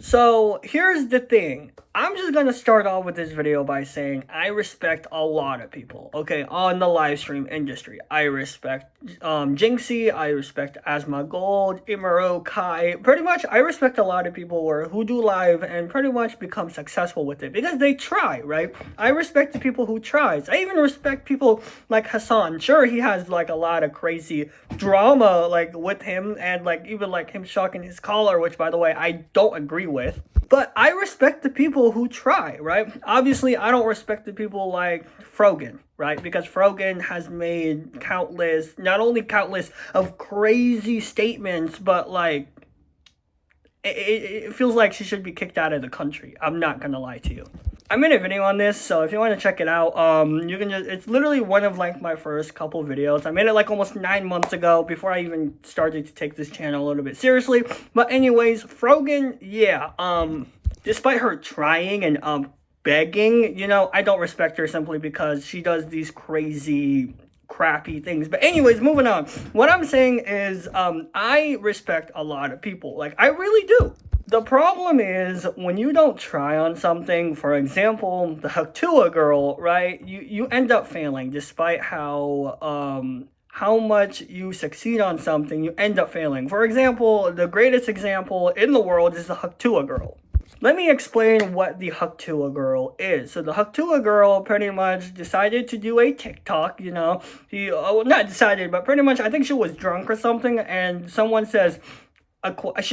So here's the thing. I'm just gonna start off with this video by saying I respect a lot of people, okay, on the live stream industry. I respect Jinxie, I respect Asma Gold, Imaro, Kai. Pretty much I respect a lot of people who do live and pretty much become successful with it because they try, right? I respect the people who tries. I even respect people like Hassan. Sure, he has like a lot of crazy drama like with him and like even like him shocking his collar, which by the way I don't agree with. But I respect the people who try, right? Obviously, I don't respect the people like Frogan, right? Because Frogan has made not only countless of crazy statements, but like, it feels like she should be kicked out of the country. I'm not gonna lie to you. I made a video on this, so if you want to check it out, you can it's literally one of like my first couple videos. I made it like almost 9 months ago before I even started to take this channel a little bit seriously. But anyways, Frogan, yeah, despite her trying and begging, you know, I don't respect her simply because she does these crazy crappy things. But anyways, moving on. What I'm saying is I respect a lot of people. Like, I really do. The problem is when you don't try on something, for example, the Haktua girl, right? You end up failing despite how much you succeed on something, you end up failing. For example, the greatest example in the world is the Haktua girl. Let me explain what the Haktua girl is. So the Haktua girl pretty much decided to do a TikTok, you know. Not decided, but pretty much I think she was drunk or something, and someone says,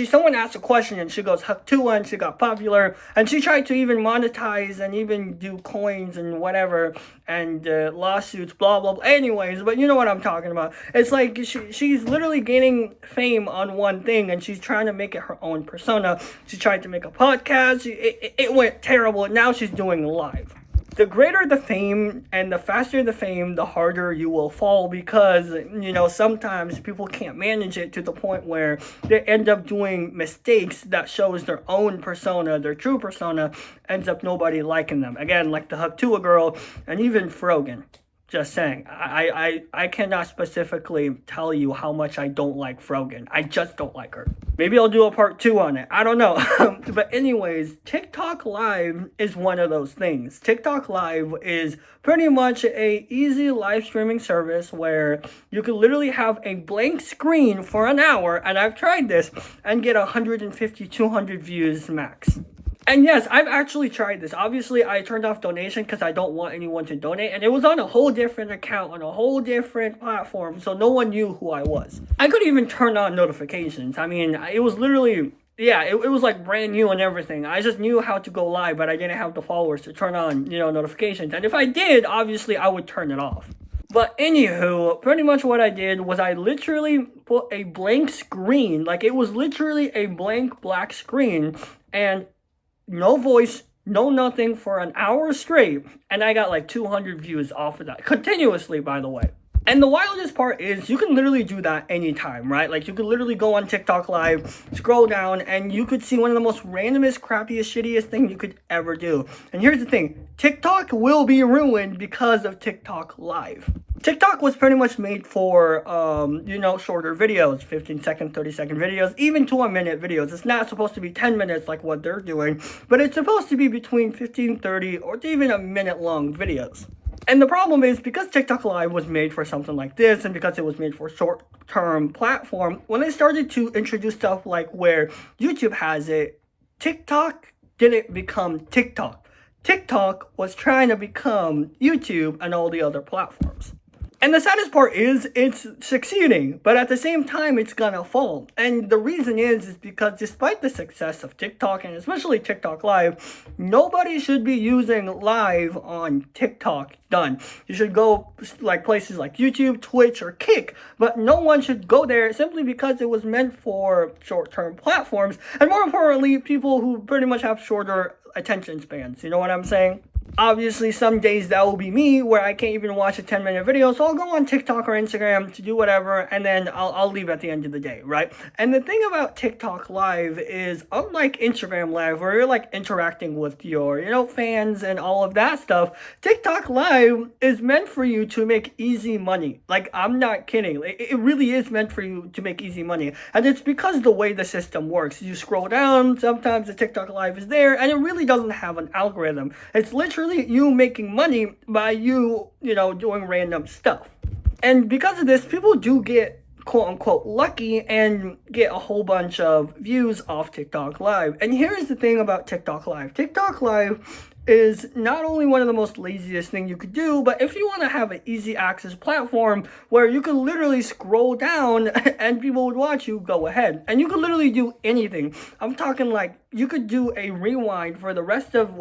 someone asked a question and she goes Haktua, and she got popular and she tried to even monetize and even do coins and whatever and lawsuits, blah blah blah. Anyways, but you know what I'm talking about. It's like she's literally gaining fame on one thing and she's trying to make it her own persona. She tried to make a podcast. It went terrible, and now she's doing live. The greater the fame and the faster the fame, the harder you will fall because, you know, sometimes people can't manage it to the point where they end up doing mistakes that shows their own persona, their true persona, ends up nobody liking them. Again, like the Haktua girl and even Frogan. Just saying, I cannot specifically tell you how much I don't like Frogan. I just don't like her. Maybe I'll do a part 2 on it. I don't know. But anyways, TikTok Live is one of those things. TikTok Live is pretty much a easy live streaming service where you can literally have a blank screen for an hour, and I've tried this, and get 150, 200 views max. And yes, I've actually tried this. Obviously, I turned off donation because I don't want anyone to donate. And it was on a whole different account, on a whole different platform. So no one knew who I was. I could even turn on notifications. I mean, it was literally, yeah, it was like brand new and everything. I just knew how to go live, but I didn't have the followers to turn on, you know, notifications. And if I did, obviously, I would turn it off. But anywho, pretty much what I did was I literally put a blank screen. Like, it was literally a blank black screen. And no voice, no nothing for an hour straight, and I got like 200 views off of that, continuously, by the way. And the wildest part is you can literally do that anytime, right? Like, you could literally go on TikTok Live, scroll down, and you could see one of the most randomest, crappiest, shittiest thing you could ever do. And here's the thing, TikTok will be ruined because of TikTok Live. TikTok was pretty much made for, you know, shorter videos, 15-second, 30-second videos, even to a minute videos. It's not supposed to be 10 minutes like what they're doing, but it's supposed to be between 15, 30, or even a minute-long videos. And the problem is, because TikTok Live was made for something like this, and because it was made for a short-term platform, when they started to introduce stuff like where YouTube has it, TikTok didn't become TikTok. TikTok was trying to become YouTube and all the other platforms. And the saddest part is it's succeeding, but at the same time, it's gonna fall. And the reason is because despite the success of TikTok, and especially TikTok Live, nobody should be using live on TikTok. Done. You should go like places like YouTube, Twitch, or Kick, but no one should go there simply because it was meant for short-term platforms, and more importantly, people who pretty much have shorter attention spans. You know what I'm saying? Obviously, some days that will be me where I can't even watch a 10-minute video, so I'll go on TikTok or Instagram to do whatever, and then I'll leave at the end of the day, right? And the thing about TikTok Live is, unlike Instagram Live, where you're like interacting with your, fans and all of that stuff, TikTok Live is meant for you to make easy money. Like, I'm not kidding. It really is meant for you to make easy money. And it's because the way the system works. You scroll down, sometimes the TikTok Live is there, and it really doesn't have an algorithm. It's literally you making money by you doing random stuff. And because of this, people do get quote unquote lucky and get a whole bunch of views off TikTok Live. And here's the thing about TikTok Live. TikTok Live is not only one of the most laziest thing you could do, but if you want to have an easy access platform where you can literally scroll down and people would watch you, go ahead. And you could literally do anything. I'm talking like you could do a rewind for the rest of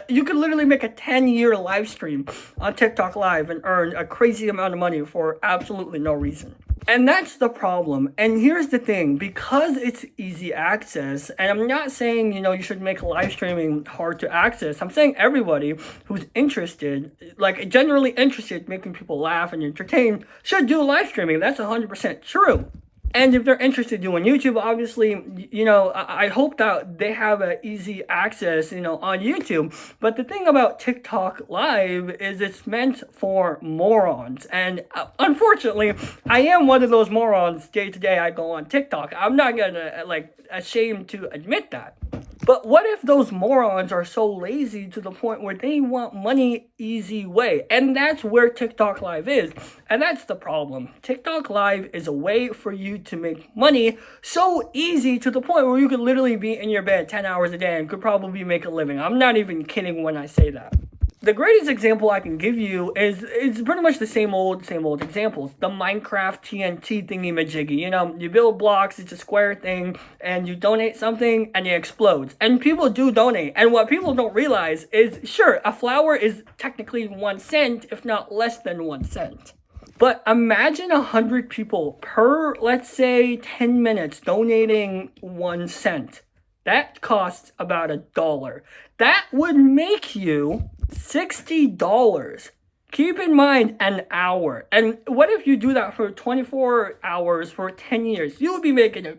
you could literally make a 10-year live stream on TikTok Live and earn a crazy amount of money for absolutely no reason. And that's the problem. And here's the thing, because it's easy access, and I'm not saying, you should make live streaming hard to access. I'm saying everybody who's interested, like generally interested, making people laugh and entertain, should do live streaming. That's 100% true. And if they're interested in doing YouTube, obviously, I hope that they have an easy access, on YouTube. But the thing about TikTok Live is it's meant for morons. And unfortunately, I am one of those morons. Day to day, I go on TikTok. I'm not gonna, ashamed to admit that. But what if those morons are so lazy to the point where they want money easy way? And that's where TikTok Live is. And that's the problem. TikTok Live is a way for you to make money so easy to the point where you could literally be in your bed 10 hours a day and could probably make a living. I'm not even kidding when I say that. The greatest example I can give you is pretty much the same old examples. The Minecraft TNT thingy-majiggy. You build blocks, it's a square thing, and you donate something, and it explodes. And people do donate. And what people don't realize is, sure, a flower is technically 1 cent, if not less than 1 cent. But imagine 100 people per, let's say, 10 minutes donating 1 cent. That costs about $1. That would make you $60. Keep in mind, an hour. And what if you do that for 24 hours for 10 years? You would be making a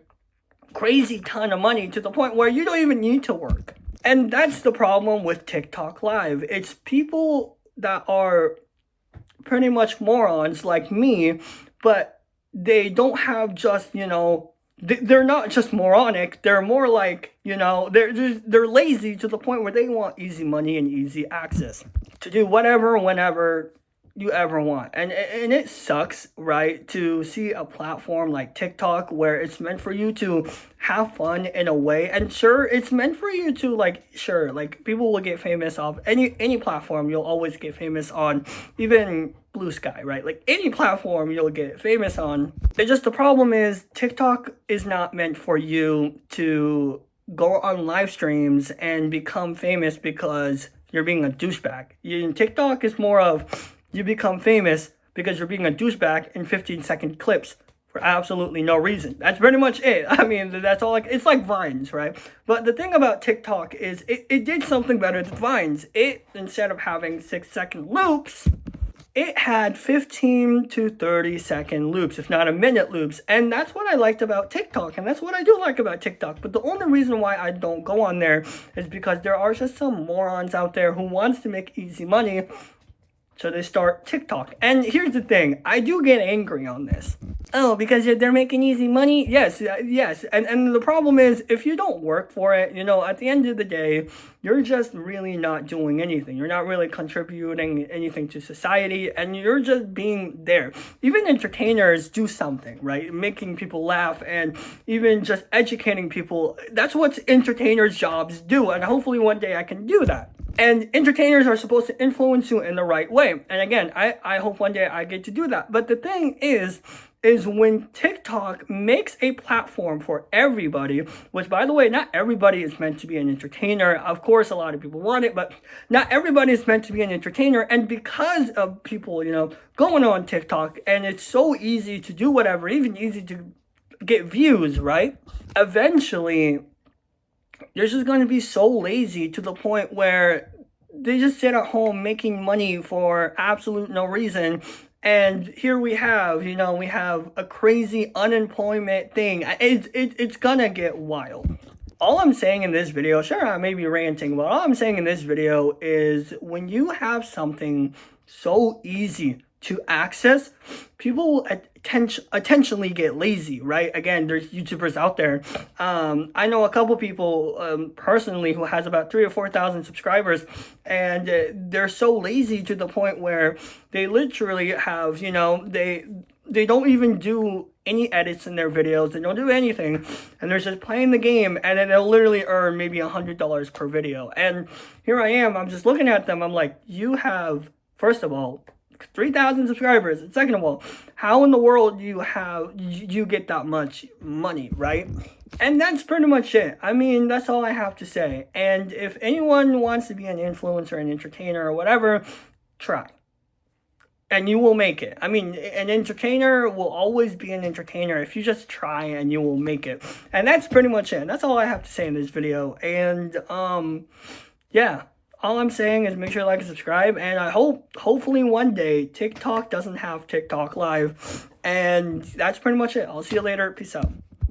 crazy ton of money to the point where you don't even need to work. And that's the problem with TikTok Live. It's people that are pretty much morons like me, but they don't have just, they're not just moronic, they're more like, they're lazy to the point where they want easy money and easy access to do whatever, whenever you ever want. And it sucks, right, to see a platform like TikTok where it's meant for you to have fun in a way. And sure, it's meant for you to people will get famous off any platform. You'll always get famous on, even Blue Sky, right? Like any platform you'll get famous on. It's just the problem is TikTok is not meant for you to go on live streams and become famous because you're being a douchebag. TikTok is more of you become famous because you're being a douchebag in 15-second clips for absolutely no reason. That's pretty much it. I mean, that's all. It's like Vines, right? But the thing about TikTok is it did something better than Vines. It, instead of having 6-second loops, it had 15 to 30-second loops, if not a minute loops. And that's what I liked about TikTok. And that's what I do like about TikTok. But the only reason why I don't go on there is because there are just some morons out there who wants to make easy money. So they start TikTok. And here's the thing. I do get angry on this. Oh, because they're making easy money? Yes. And the problem is, if you don't work for it, at the end of the day, you're just really not doing anything. You're not really contributing anything to society, and you're just being there. Even entertainers do something, right? Making people laugh and even just educating people. That's what entertainers' jobs do, and hopefully one day I can do that. And entertainers are supposed to influence you in the right way. And again, I hope one day I get to do that. But the thing is when TikTok makes a platform for everybody, which, by the way, not everybody is meant to be an entertainer. Of course, a lot of people want it, but not everybody is meant to be an entertainer. And because of people, going on TikTok, and it's so easy to do whatever, even easy to get views, right? Eventually, you're just going to be so lazy to the point where they just sit at home making money for absolute no reason. And here we have, you know, we have a crazy unemployment thing. It's gonna get wild. All I'm saying in this video, sure, I may be ranting, but all I'm saying in this video is when you have something so easy to access, people will intentionally get lazy, right? Again, there's YouTubers out there. I know a couple people personally who has about 3,000 or 4,000 subscribers, and they're so lazy to the point where they literally have, you know, they don't even do any edits in their videos. They don't do anything, and they're just playing the game, and then they'll literally earn maybe $100 per video. And here I am, I'm just looking at them. I'm like, you have, first of all, 3,000 subscribers, and second of all, how in the world do you get that much money, right? And that's pretty much it. I mean, that's all I have to say. And if anyone wants to be an influencer, an entertainer, or whatever, try. And you will make it. I mean, an entertainer will always be an entertainer if you just try, and you will make it. And that's pretty much it. That's all I have to say in this video. And yeah, all I'm saying is make sure to like and subscribe. And I hopefully one day TikTok doesn't have TikTok live. And that's pretty much it. I'll see you later. Peace out.